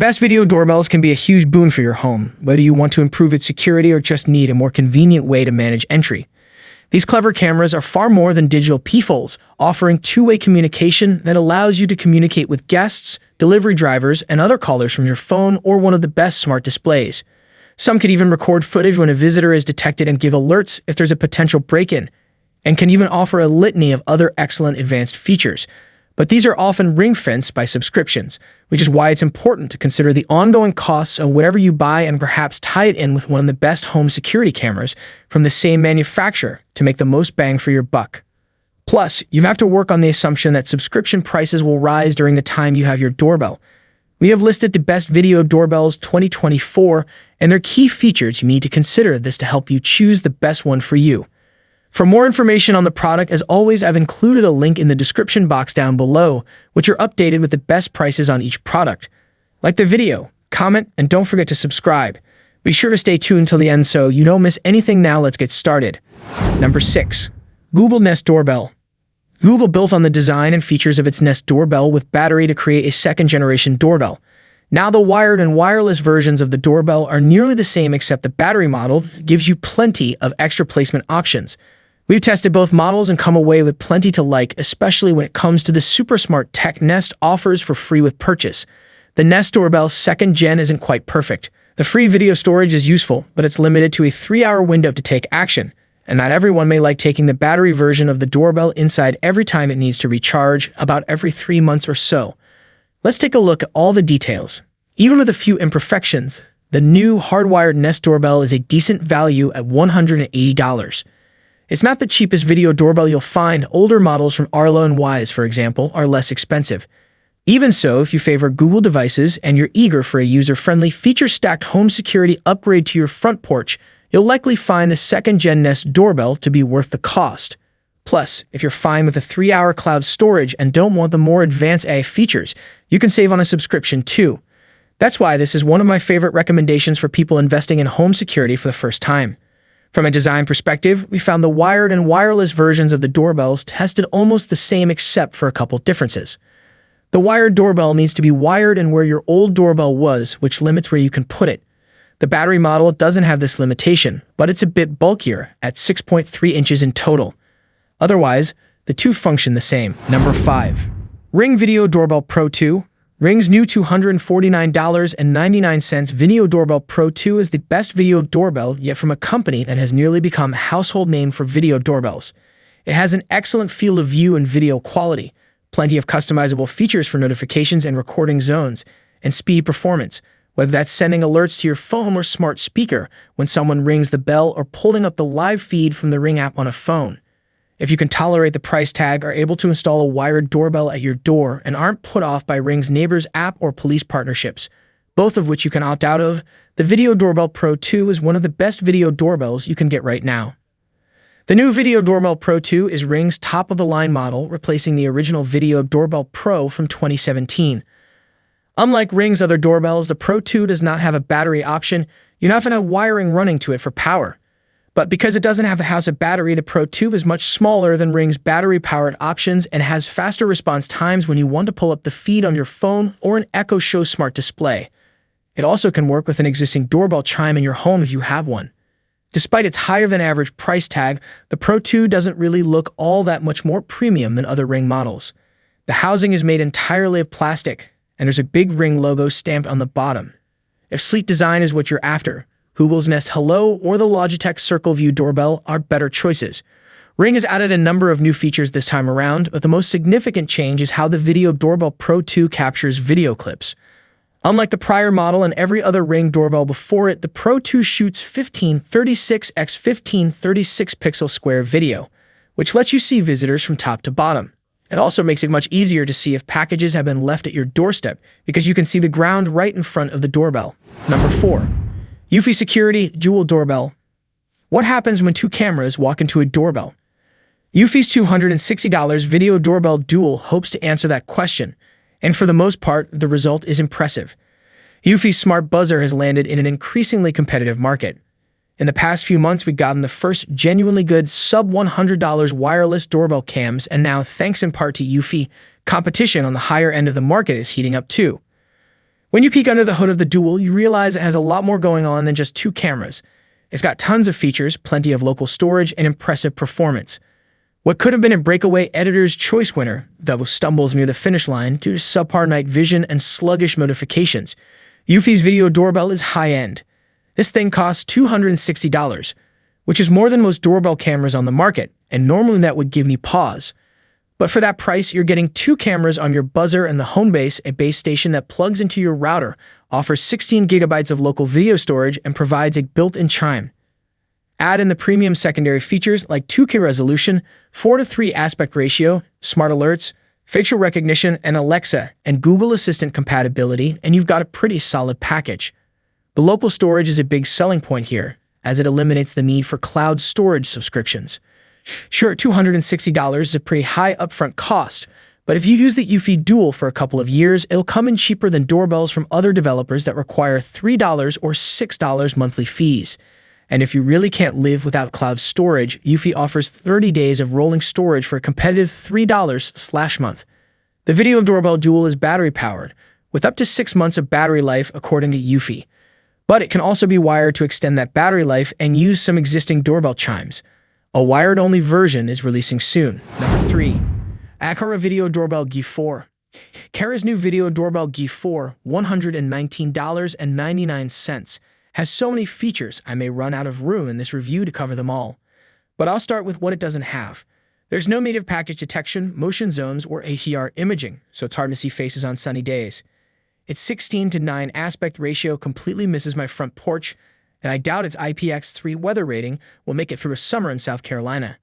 best video doorbells can be a huge boon for your home, whether you want to improve its security or just need a more convenient way to manage entry. These clever cameras are far more than digital peepholes, offering two-way communication that allows you to communicate with guests, delivery drivers, and other callers from your phone or one of the best smart displays. Some could even record footage when a visitor is detected and give alerts if there's a potential break-in, and can even offer a litany of other excellent advanced features. But these are often ring-fenced by subscriptions, which is why it's important to consider the ongoing costs of whatever you buy and perhaps tie it in with one of the best home security cameras from the same manufacturer to make the most bang for your buck. Plus, you have to work on the assumption that subscription prices will rise during the time you have your doorbell. We have listed the best video doorbells 2024 and their key features you need to consider this to help you choose the best one for you. For more information on the product, as always, I've included a link in the description box down below, which are updated with the best prices on each product. Like the video, comment, and don't forget to subscribe. Be sure to stay tuned till the end so you don't miss anything. Now let's get started. Number 6. Google Nest Doorbell. Google built on the design and features of its Nest Doorbell with battery to create a second-generation doorbell. Now the wired and wireless versions of the doorbell are nearly the same, except the battery model gives you plenty of extra placement options. We've tested both models and come away with plenty to like, especially when it comes to the super smart tech Nest offers for free with purchase. The Nest Doorbell 2nd Gen isn't quite perfect. The free video storage is useful, but it's limited to a 3-hour window to take action, and not everyone may like taking the battery version of the doorbell inside every time it needs to recharge, about every 3 months or so. Let's take a look at all the details. Even with a few imperfections, the new hardwired Nest Doorbell is a decent value at $180. It's not the cheapest video doorbell you'll find. Older models from Arlo and Wise, for example, are less expensive. Even so, if you favor Google devices and you're eager for a user-friendly, feature-stacked home security upgrade to your front porch, you'll likely find the 2nd Gen Nest Doorbell to be worth the cost. Plus, if you're fine with a 3-hour cloud storage and don't want the more advanced AI features, you can save on a subscription too. That's why this is one of my favorite recommendations for people investing in home security for the first time. From a design perspective, we found the wired and wireless versions of the doorbells tested almost the same except for a couple differences. The wired doorbell needs to be wired in where your old doorbell was, which limits where you can put it. The battery model doesn't have this limitation, but it's a bit bulkier at 6.3 inches in total. Otherwise, the two function the same. Number 5. Ring Video Doorbell Pro 2. Ring's new $249.99 Video Doorbell Pro 2 is the best video doorbell yet from a company that has nearly become a household name for video doorbells. It has an excellent field of view and video quality, plenty of customizable features for notifications and recording zones, and speed performance, whether that's sending alerts to your phone or smart speaker when someone rings the bell or pulling up the live feed from the Ring app on a phone. If you can tolerate the price tag, are able to install a wired doorbell at your door, and aren't put off by Ring's Neighbors app or police partnerships, both of which you can opt out of, the Video Doorbell Pro 2 is one of the best video doorbells you can get right now. The new Video Doorbell Pro 2 is Ring's top-of-the-line model, replacing the original Video Doorbell Pro from 2017. Unlike Ring's other doorbells, the Pro 2 does not have a battery option. You often have wiring running to it for power. But because it doesn't have a house of battery, the Pro 2 is much smaller than Ring's battery-powered options and has faster response times when you want to pull up the feed on your phone or an Echo Show smart display. It also can work with an existing doorbell chime in your home if you have one. Despite its higher-than-average price tag, the Pro 2 doesn't really look all that much more premium than other Ring models. The housing is made entirely of plastic, and there's a big Ring logo stamped on the bottom. If sleek design is what you're after, Google's Nest Hello or the Logitech Circle View doorbell are better choices. Ring has added a number of new features this time around, but the most significant change is how the Video Doorbell Pro 2 captures video clips. Unlike the prior model and every other Ring doorbell before it, the Pro 2 shoots 1536 x 1536 pixel square video, which lets you see visitors from top to bottom. It also makes it much easier to see if packages have been left at your doorstep because you can see the ground right in front of the doorbell. Number 4. Eufy Security Dual Doorbell. What happens when two cameras walk into a doorbell? Eufy's $260 Video Doorbell Dual hopes to answer that question, and for the most part, the result is impressive. Eufy's smart buzzer has landed in an increasingly competitive market. In the past few months, we've gotten the first genuinely good sub-$100 wireless doorbell cams, and now, thanks in part to Eufy, competition on the higher end of the market is heating up too. When you peek under the hood of the Duel, you realize it has a lot more going on than just two cameras. It's got tons of features, plenty of local storage, and impressive performance. What could have been a breakaway editor's choice winner, though stumbles near the finish line due to subpar night vision and sluggish notifications. Eufy's video doorbell is high-end. This thing costs $260, which is more than most doorbell cameras on the market, and normally that would give me pause. But for that price, you're getting two cameras on your buzzer and the home base, a base station that plugs into your router, offers 16 gigabytes of local video storage, and provides a built-in chime. Add in the premium secondary features like 2K resolution, 4:3 aspect ratio, smart alerts, facial recognition, and Alexa and Google Assistant compatibility, and you've got a pretty solid package. The local storage is a big selling point here, as it eliminates the need for cloud storage subscriptions. Sure, $260 is a pretty high upfront cost, but if you use the Eufy Duel for a couple of years, it'll come in cheaper than doorbells from other developers that require $3 or $6 monthly fees. And if you really can't live without cloud storage, Eufy offers 30 days of rolling storage for a competitive $3/month. The video doorbell Duel is battery-powered, with up to 6 months of battery life according to Eufy. But it can also be wired to extend that battery life and use some existing doorbell chimes. A wired-only version is releasing soon. Number 3. Aqara Video Doorbell G4. Aqara's new video doorbell G4, $119.99, has so many features I may run out of room in this review to cover them all. But I'll start with what it doesn't have. There's no native package detection, motion zones, or HDR imaging, so it's hard to see faces on sunny days. Its 16:9 aspect ratio completely misses my front porch, and I doubt its IPX3 weather rating will make it through a summer in South Carolina.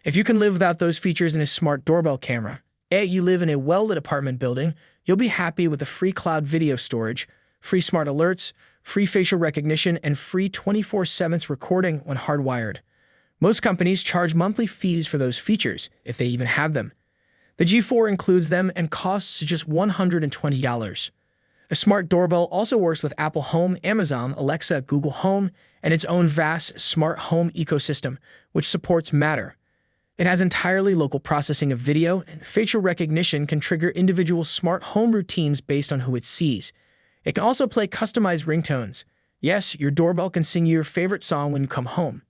If you can live without those features in a smart doorbell camera, you live in a well-lit apartment building, you'll be happy with the free cloud video storage, free smart alerts, free facial recognition, and free 24/7 recording when hardwired. Most companies charge monthly fees for those features, if they even have them. The G4 includes them and costs just $120. A smart doorbell also works with Apple Home, Amazon, Alexa, Google Home, and its own vast smart home ecosystem, which supports Matter. It has entirely local processing of video, and facial recognition can trigger individual smart home routines based on who it sees. It can also play customized ringtones. Yes, your doorbell can sing you your favorite song when you come home.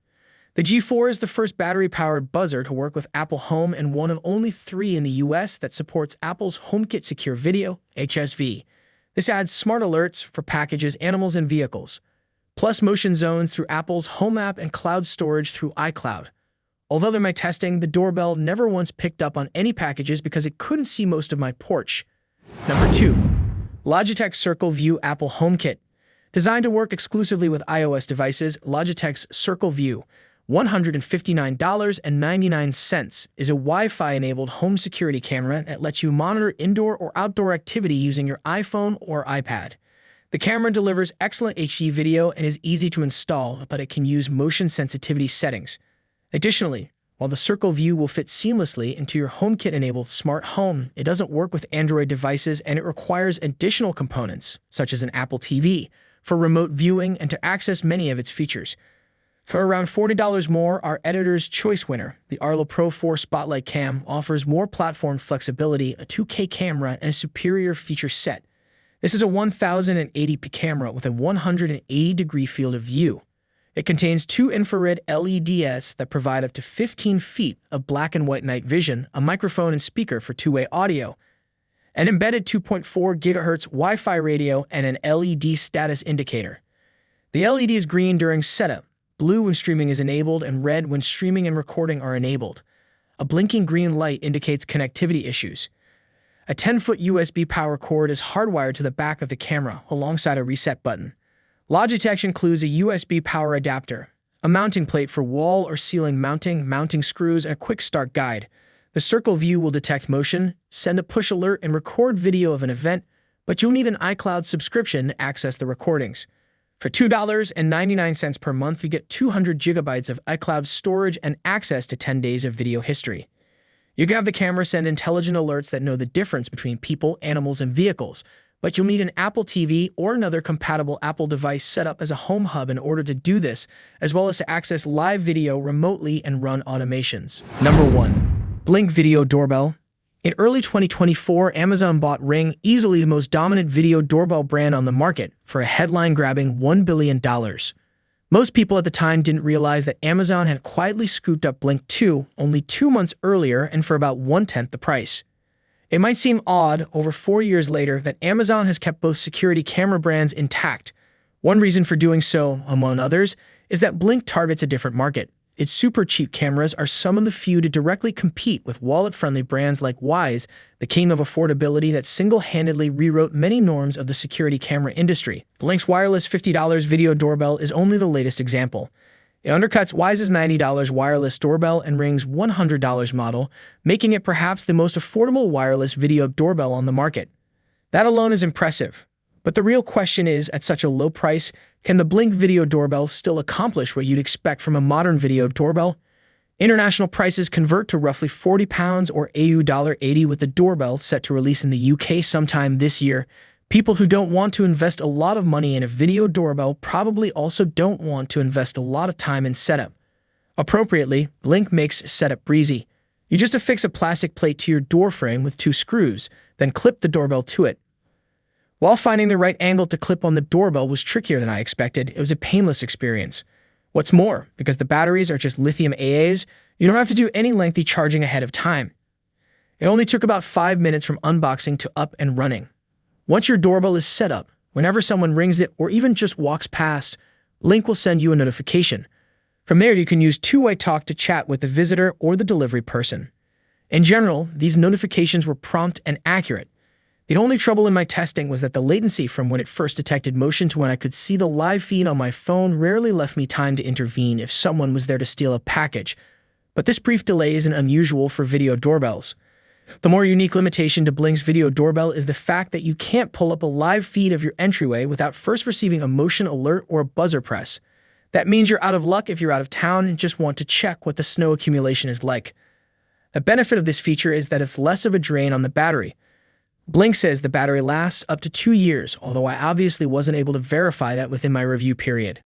The G4 is the first battery-powered buzzer to work with Apple Home and one of only 3 in the US that supports Apple's HomeKit Secure Video, HSV. This adds smart alerts for packages, animals, and vehicles, plus motion zones through Apple's Home app and cloud storage through iCloud. Although in my testing, the doorbell never once picked up on any packages because it couldn't see most of my porch. Number 2. Logitech Circle View Apple HomeKit. Designed to work exclusively with iOS devices, Logitech's Circle View, $159.99, is a Wi-Fi-enabled home security camera that lets you monitor indoor or outdoor activity using your iPhone or iPad. The camera delivers excellent HD video and is easy to install, but it can use motion sensitivity settings. Additionally, while the Circle View will fit seamlessly into your HomeKit-enabled smart home, it doesn't work with Android devices and it requires additional components, such as an Apple TV, for remote viewing and to access many of its features. For around $40 more, our editor's choice winner, the Arlo Pro 4 Spotlight Cam, offers more platform flexibility, a 2K camera, and a superior feature set. This is a 1080p camera with a 180-degree field of view. It contains 2 infrared LEDs that provide up to 15 feet of black and white night vision, a microphone and speaker for two-way audio, an embedded 2.4 GHz Wi-Fi radio, and an LED status indicator. The LED is green during setup, blue when streaming is enabled, and red when streaming and recording are enabled. A blinking green light indicates connectivity issues. A 10-foot USB power cord is hardwired to the back of the camera alongside a reset button. Logitech includes a USB power adapter, a mounting plate for wall or ceiling mounting screws, and a quick start guide. The Circle View will detect motion, send a push alert, and record video of an event, but you'll need an iCloud subscription to access the recordings. For $2.99 per month, you get 200 gigabytes of iCloud storage and access to 10 days of video history. You can have the camera send intelligent alerts that know the difference between people, animals, and vehicles, but you'll need an Apple TV or another compatible Apple device set up as a home hub in order to do this, as well as to access live video remotely and run automations. Number 1. Blink Video Doorbell. In early 2024, Amazon bought Ring, easily the most dominant video doorbell brand on the market, for a headline-grabbing $1 billion. Most people at the time didn't realize that Amazon had quietly scooped up Blink 2 only 2 months earlier and for about one-tenth the price. It might seem odd, over 4 years later, that Amazon has kept both security camera brands intact. One reason for doing so, among others, is that Blink targets a different market. Its super cheap cameras are some of the few to directly compete with wallet-friendly brands like Wise, the king of affordability that single-handedly rewrote many norms of the security camera industry. Blink's wireless $50 video doorbell is only the latest example. It undercuts Wise's $90 wireless doorbell and Ring's $100 model, making it perhaps the most affordable wireless video doorbell on the market. That alone is impressive. But the real question is, at such a low price, can the Blink video doorbell still accomplish what you'd expect from a modern video doorbell? International prices convert to roughly £40 or $80 with the doorbell set to release in the UK sometime this year. People who don't want to invest a lot of money in a video doorbell probably also don't want to invest a lot of time in setup. Appropriately, Blink makes setup breezy. You just affix a plastic plate to your door frame with 2 screws, then clip the doorbell to it. While finding the right angle to clip on the doorbell was trickier than I expected, it was a painless experience. What's more, because the batteries are just lithium AAs, you don't have to do any lengthy charging ahead of time. It only took about 5 minutes from unboxing to up and running. Once your doorbell is set up, whenever someone rings it or even just walks past, Blink will send you a notification. From there, you can use two-way talk to chat with the visitor or the delivery person. In general, these notifications were prompt and accurate. The only trouble in my testing was that the latency from when it first detected motion to when I could see the live feed on my phone rarely left me time to intervene if someone was there to steal a package. But this brief delay isn't unusual for video doorbells. The more unique limitation to Blink's video doorbell is the fact that you can't pull up a live feed of your entryway without first receiving a motion alert or a buzzer press. That means you're out of luck if you're out of town and just want to check what the snow accumulation is like. The benefit of this feature is that it's less of a drain on the battery. Blink says the battery lasts up to 2 years, although I obviously wasn't able to verify that within my review period.